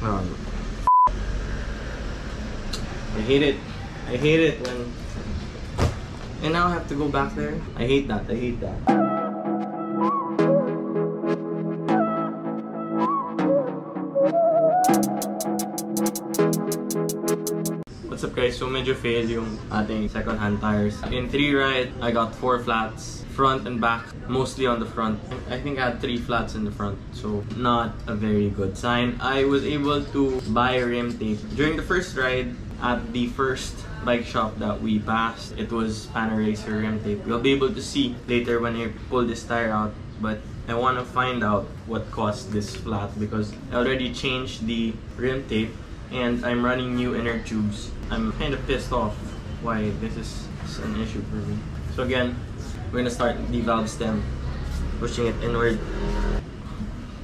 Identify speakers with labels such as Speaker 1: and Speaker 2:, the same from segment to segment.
Speaker 1: I hate it. I hate it when... And now I have to go back there. I hate that. I hate that. What's up guys? So medyo fail yung ating second hand tires. In 3 ride, I got 4 flats. Front and back, mostly on the front. I think I had 3 flats in the front, so not a very good sign. I was able to buy rim tape. During the first ride, at the first bike shop that we passed, it was Panaracer rim tape. You'll be able to see later when I pull this tire out, but I want to find out what caused this flat because I already changed the rim tape and I'm running new inner tubes. I'm kind of pissed off why this is an issue for me. So again, we're gonna start the valve stem, pushing it inward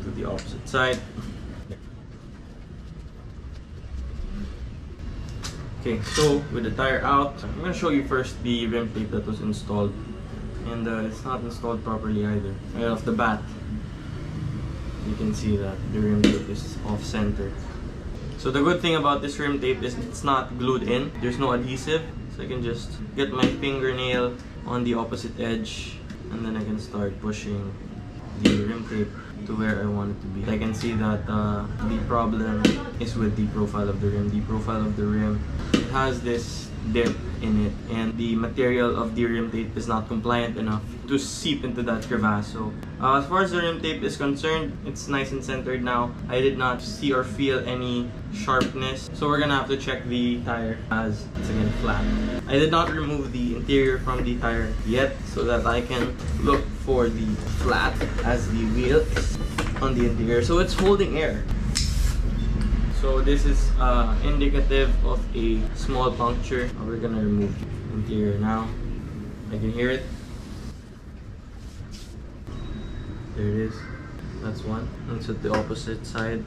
Speaker 1: to the opposite side. Okay, so with the tire out, I'm gonna show you first the rim tape that was installed. And it's not installed properly either. Right off the bat, you can see that the rim tape is off-center. So the good thing about this rim tape is it's not glued in. There's no adhesive. So I can just get my fingernail on the opposite edge and then I can start pushing the rim tape to where I want it to be. I can see that the problem is with the profile of the rim. The profile of the rim, it has this dip in it and the material of the rim tape is not compliant enough to seep into that crevasse. So as far as the rim tape is concerned, it's nice and centered now. I did not see or feel any sharpness, so we're gonna have to check the tire as it's again flat. I did not remove the interior from the tire yet so that I can look for the flat as the wheel is on the interior, so it's holding air. So this is indicative of a small puncture. We're gonna remove the interior now. I can hear it. There it is. That's one. It's at the opposite side.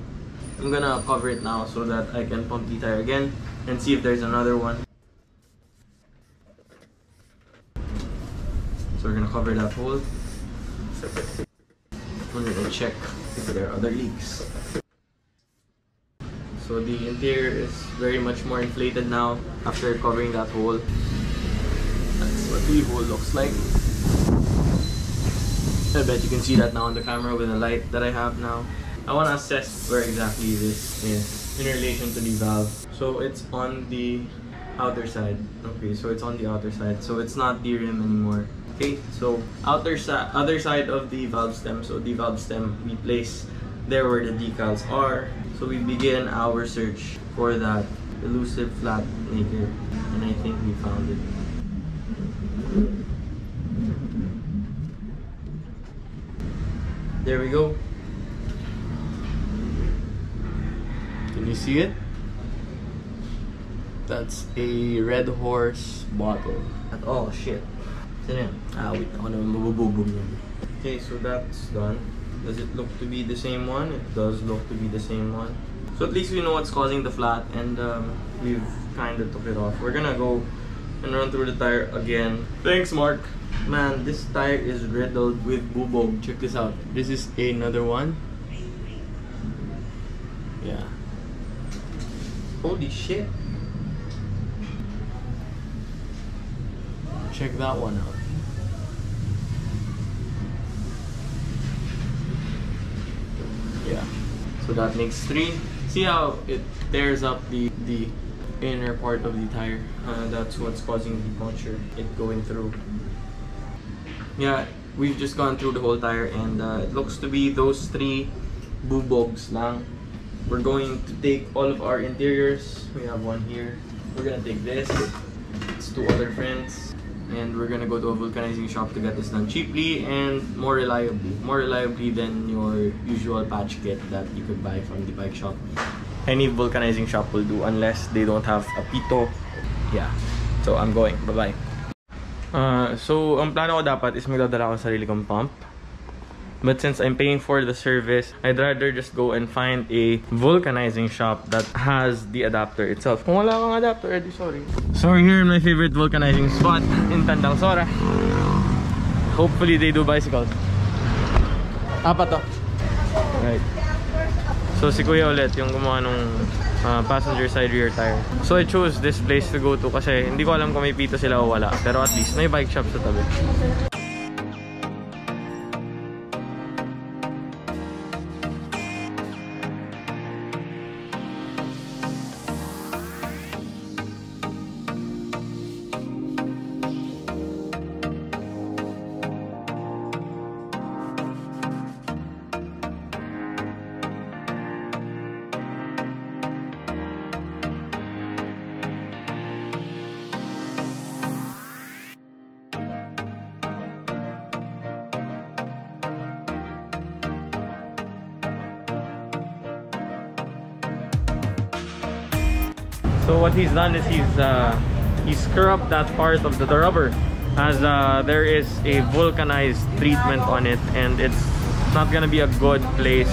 Speaker 1: I'm gonna cover it now so that I can pump the tire again and see if there's another one. So we're gonna cover that hole. We're gonna check if there are other leaks. So the interior is very much more inflated now after covering that hole. That's what the hole looks like. I bet you can see that now on the camera with the light that I have now. I want to assess where exactly this is in relation to the valve. So it's on the outer side. Okay, so it's on the outer side. So it's not the rim anymore. Okay, so other side of the valve stem. So the valve stem we place there where the decals are. So we begin our search for that elusive flat maker, and I think we found it. There we go. Can you see it? That's a Red Horse bottle. Oh shit. Wait, ako naman mabububog yun. Okay, so that's done. Does it look to be the same one? It does look to be the same one. So at least we know what's causing the flat, and we've kind of took it off. We're gonna go and run through the tire again. Thanks, Mark. Man, this tire is riddled with bubog. Check this out. This is another one. Yeah. Holy shit. Check that one out. Yeah. So that makes 3. See how it tears up the inner part of the tire? That's what's causing the puncture, it going through. Yeah, we've just gone through the whole tire and it looks to be those 3 bubogs lang. We're going to take all of our interiors. We have one here. We're gonna take this. It's 2 other friends. And we're gonna go to a vulcanizing shop to get this done cheaply and more reliably than your usual patch kit that you could buy from the bike shop. Any vulcanizing shop will do unless they don't have a pito. Yeah, so I'm going. Bye-bye. So ang plano ko dapat is magdadala ako ng sarili kong pump. But since I'm paying for the service, I'd rather just go and find a vulcanizing shop that has the adapter itself. Kung wala kang adapter, edi sorry. So we're here in my favorite vulcanizing spot in Tandang Sora. Hopefully they do bicycles. Apat to. Right. So si Kuya ulit yung gumawa nung passenger side rear tire. So I chose this place to go to kasi hindi ko alam kung may pito sila o wala. Pero at least may bike shop sa tabi. So what he's done is he's scrubbed that part of the rubber, as there is a vulcanized treatment on it, and it's not gonna be a good place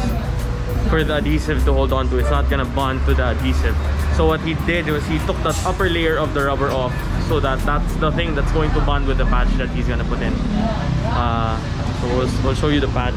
Speaker 1: for the adhesive to hold on to. It's not gonna bond to the adhesive. So what he did was he took that upper layer of the rubber off, so that's the thing that's going to bond with the patch that he's gonna put in. So we'll show you the patch.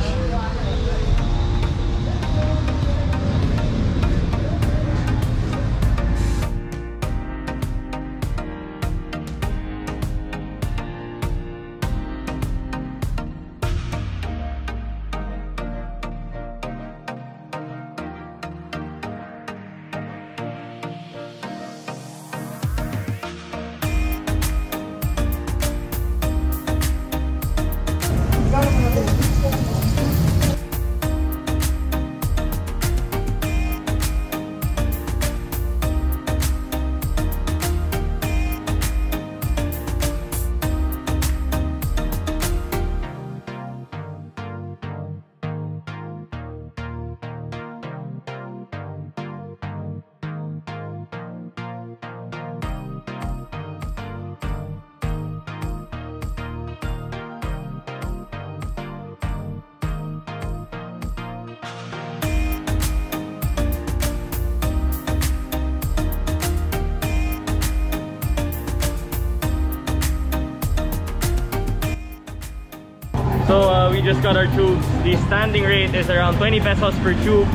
Speaker 1: So we just got our tubes. The standing rate is around 20 pesos per tube,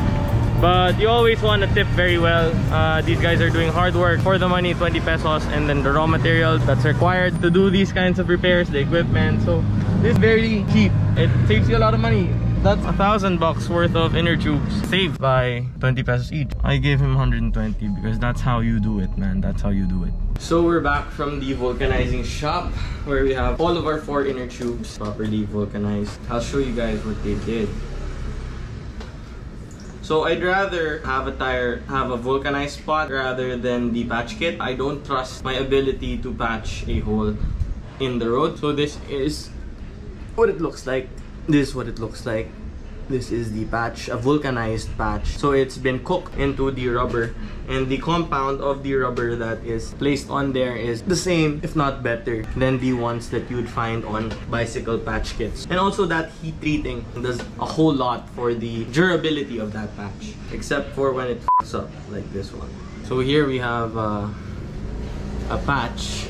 Speaker 1: but you always want to tip very well. These guys are doing hard work for the money, 20 pesos, and then the raw material that's required to do these kinds of repairs, the equipment. So this is very cheap. It saves you a lot of money. That's $1,000 worth of inner tubes saved by 20 pesos each. I gave him 120 because that's how you do it, man. That's how you do it. So we're back from the vulcanizing shop where we have all of our 4 inner tubes properly vulcanized. I'll show you guys what they did. So I'd rather have a vulcanized spot rather than the patch kit. I don't trust my ability to patch a hole in the road. So this is what it looks like. This is what it looks like. This is the patch, a vulcanized patch. So it's been cooked into the rubber, and the compound of the rubber that is placed on there is the same, if not better, than the ones that you would find on bicycle patch kits. And also that heat treating does a whole lot for the durability of that patch, except for when it f***s up like this one. So here we have a patch,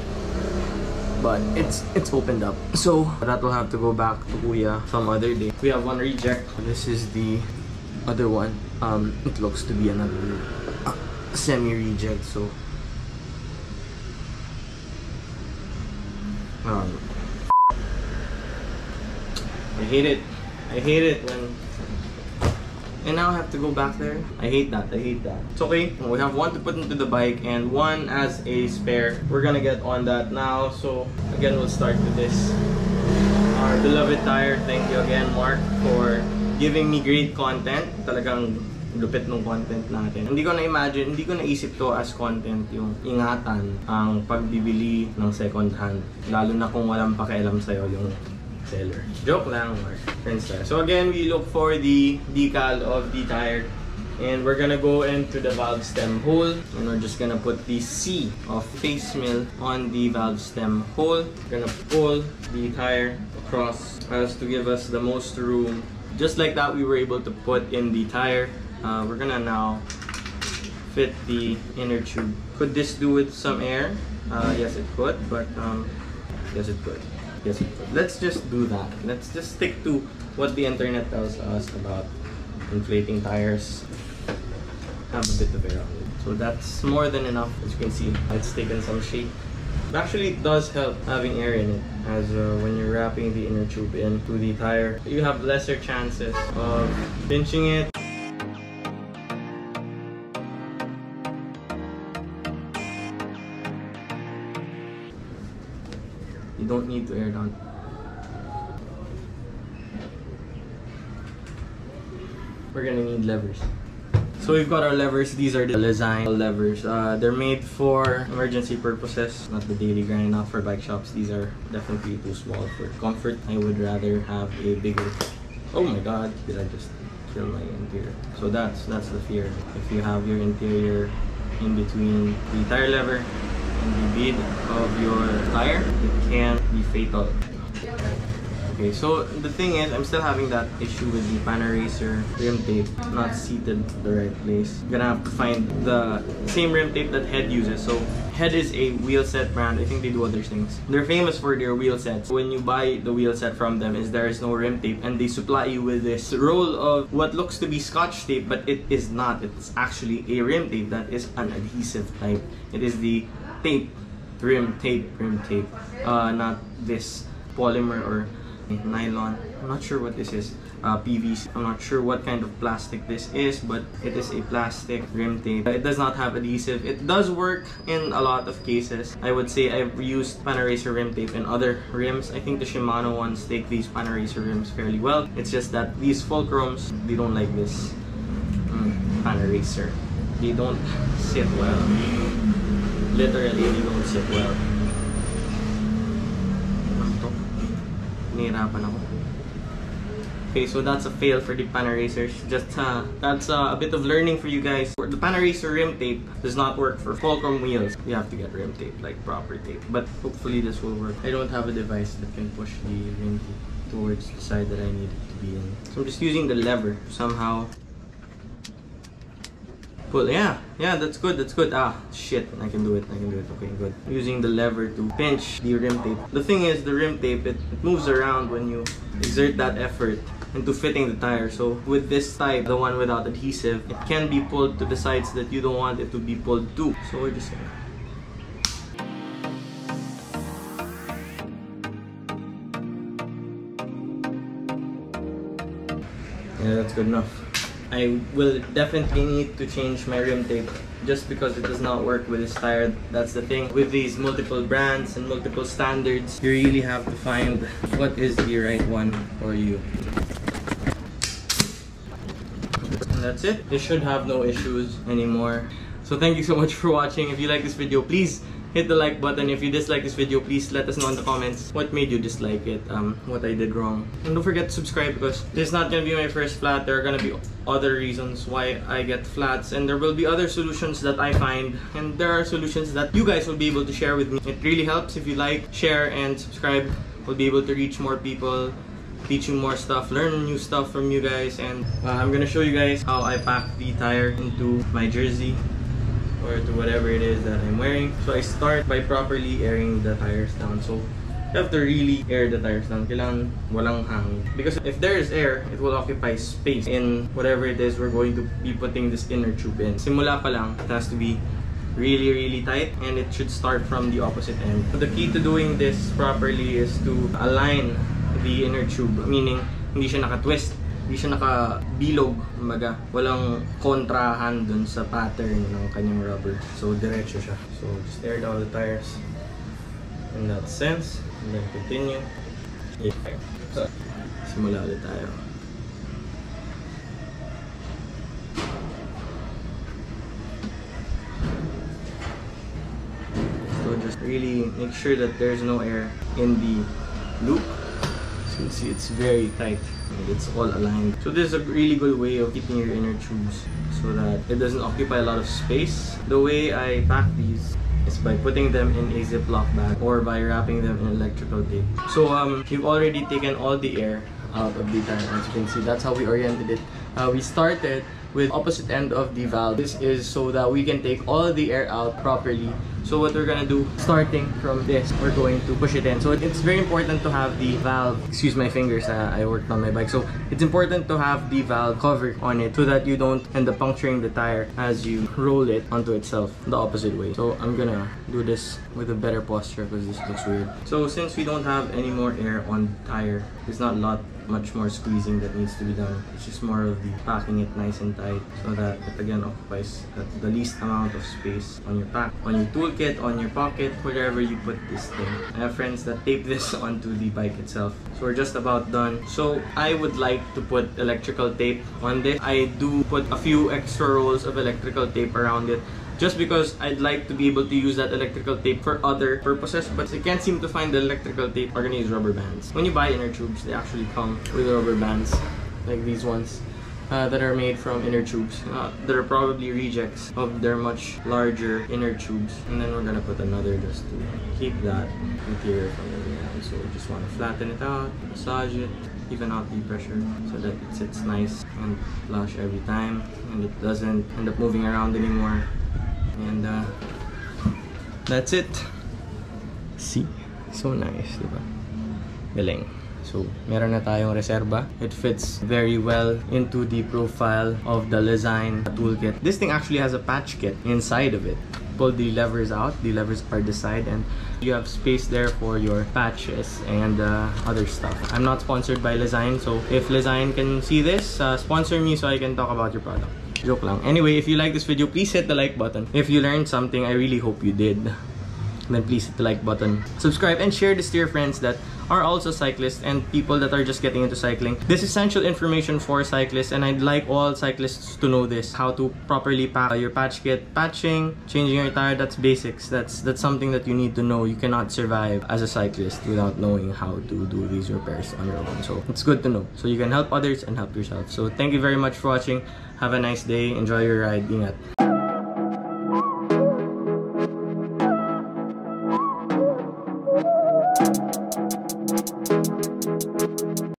Speaker 1: but it's opened up, so that will have to go back to Kuya some other day. We have one reject. This is the other one. It looks to be another semi-reject. So I hate it. I hate it when. And now I have to go back there. I hate that. I hate that. It's okay. We have one to put into the bike and one as a spare. We're gonna get on that now. So again, we'll start with this. Our beloved tire. Thank you again, Mark, for giving me great content. Talagang lupit ng content natin. Hindi ko na-imagine, hindi ko naisip to as content yung ingatan ang pagbibili ng second hand. Lalo na kung walang pakialam sa'yo yung seller. Joke lang, Mark. Friends tayo. So again, we look for the decal of the tire, and we're gonna go into the valve stem hole, and we're just gonna put the C of face mill on the valve stem hole. We're gonna pull the tire across as to give us the most room. Just like that, we were able to put in the tire. We're gonna now fit the inner tube. Could this do with some air? Yes, it could, but yes, it could. Yes, let's just do that. Let's just stick to what the internet tells us about inflating tires. have a bit of air on it. So that's more than enough. As you can see, it's taken some shape. Actually, it does help having air in it, as when you're wrapping the inner tube into the tire, you have lesser chances of pinching it. You don't need to air down. We're gonna need levers. So we've got our levers. These are the design levers. They're made for emergency purposes, not the daily grind, not for bike shops. These are definitely too small for comfort. I would rather have a bigger... Oh my god, did I just kill my interior? So that's the fear. If you have your interior in between the tire lever and the bead of your tire, it can be fatal. Okay, so the thing is, I'm still having that issue with the Panaracer rim tape not seated the right place. I'm gonna have to find the same rim tape that Head uses. So Head is a wheel set brand. I think they do other things. They're famous for their wheel sets. When you buy the wheel set from them, there is no rim tape, and they supply you with this roll of what looks to be Scotch tape, but it is not. It's actually a rim tape that is an adhesive type. It is the rim tape, not this polymer or nylon. I'm not sure what this is. PVC. I'm not sure what kind of plastic this is, but it is a plastic rim tape. It does not have adhesive. It does work in a lot of cases. I would say I've used Panaracer rim tape in other rims. I think the Shimano ones take these Panaracer rims fairly well. It's just that these Fulcrums, they don't like this Panaracer. They don't sit well. Literally, they don't sit well. Nahirapan ako. Okay, so that's a fail for the Panaracers. Just that's a bit of learning for you guys. The Panaracer rim tape does not work for Fulcrum wheels. You have to get rim tape, like proper tape. But hopefully this will work. I don't have a device that can push the rim tape towards the side that I need it to be in. So I'm just using the lever somehow. Pull. Yeah, that's good, Ah, shit, I can do it, okay, good. Using the lever to pinch the rim tape. The thing is, the rim tape, it moves around when you exert that effort into fitting the tire. So with this type, the one without adhesive, it can be pulled to the sides that you don't want it to be pulled to. So we're just gonna... Yeah, that's good enough. I will definitely need to change my rim tape just because it does not work with this tire. That's the thing. With these multiple brands and multiple standards, you really have to find what is the right one for you. And that's it. This should have no issues anymore. So thank you so much for watching. If you like this video, please hit the like button. If you dislike this video, please let us know in the comments what made you dislike it, what I did wrong. And don't forget to subscribe, because this is not gonna be my first flat. There are gonna be other reasons why I get flats, and there will be other solutions that I find, and there are solutions that you guys will be able to share with me. It really helps if you like, share, and subscribe. We'll be able to reach more people, teach you more stuff, learn new stuff from you guys, and I'm gonna show you guys how I pack the tire into my jersey or to whatever it is that I'm wearing. So I start by properly airing the tires down. So you have to really air the tires down. Kailangan walang hangin. Because if there is air, it will occupy space in whatever it is we're going to be putting this inner tube in. Simula pa lang, it has to be really tight, and it should start from the opposite end. So the key to doing this properly is to align the inner tube, meaning hindi siya naka-twist, hindi siya naka-bilog, kumbaga walang kontrahan dun sa pattern ng kanyang rubber. So diretso siya. So just air down the tires in that sense, and then continue. So, simula ulit tayo. So just really make sure that there's no air in the loop. As you can see, it's very tight and it's all aligned. So this is a really good way of keeping your inner tubes so that it doesn't occupy a lot of space. The way I pack these is by putting them in a Ziploc bag or by wrapping them in electrical tape. So you've already taken all the air out of the tire. As you can see, that's how we oriented it. We started with opposite end of the valve. This is so that we can take all the air out properly. So what we're gonna do, starting from this, we're going to push it in. So it's very important to have the valve, excuse my fingers, I worked on my bike. So it's important to have the valve cover on it so that you don't end up puncturing the tire as you roll it onto itself the opposite way. So I'm gonna do this with a better posture because this looks weird. So since we don't have any more air on the tire, there's not much more squeezing that needs to be done. It's just more of the packing it nice and tight so that it again occupies the least amount of space on your pack, on your toolkit, on your pocket, wherever you put this thing. I have friends that tape this onto the bike itself. So we're just about done. So I would like to put electrical tape on this. I do put a few extra rolls of electrical tape around it, just because I'd like to be able to use that electrical tape for other purposes, but I can't seem to find the electrical tape. We're gonna use rubber bands. When you buy inner tubes, they actually come with rubber bands, like these ones, that are made from inner tubes. That are probably rejects of their much larger inner tubes. And then we're gonna put another just to keep that material from moving around. So we just wanna flatten it out, massage it, even out the pressure so that it sits nice and flush every time, and it doesn't end up moving around anymore. And that's it. See? So nice, diba? Galing. So, meron na tayong reserva. It fits very well into the profile of the Design toolkit. This thing actually has a patch kit inside of it. Pull the levers out. The levers are this side, and you have space there for your patches and other stuff. I'm not sponsored by Design, so if Design can see this, sponsor me so I can talk about your product. Joke lang. Anyway, if you like this video, please hit the like button. If you learned something, I really hope you did, then please hit the like button. Subscribe and share this to your friends that are also cyclists and people that are just getting into cycling. This is essential information for cyclists, and I'd like all cyclists to know this. How to properly pack your patch kit. Patching, changing your tire, that's basics. That's something that you need to know. You cannot survive as a cyclist without knowing how to do these repairs on your own. So it's good to know, so you can help others and help yourself. So thank you very much for watching. Have a nice day. Enjoy your ride. Ingat.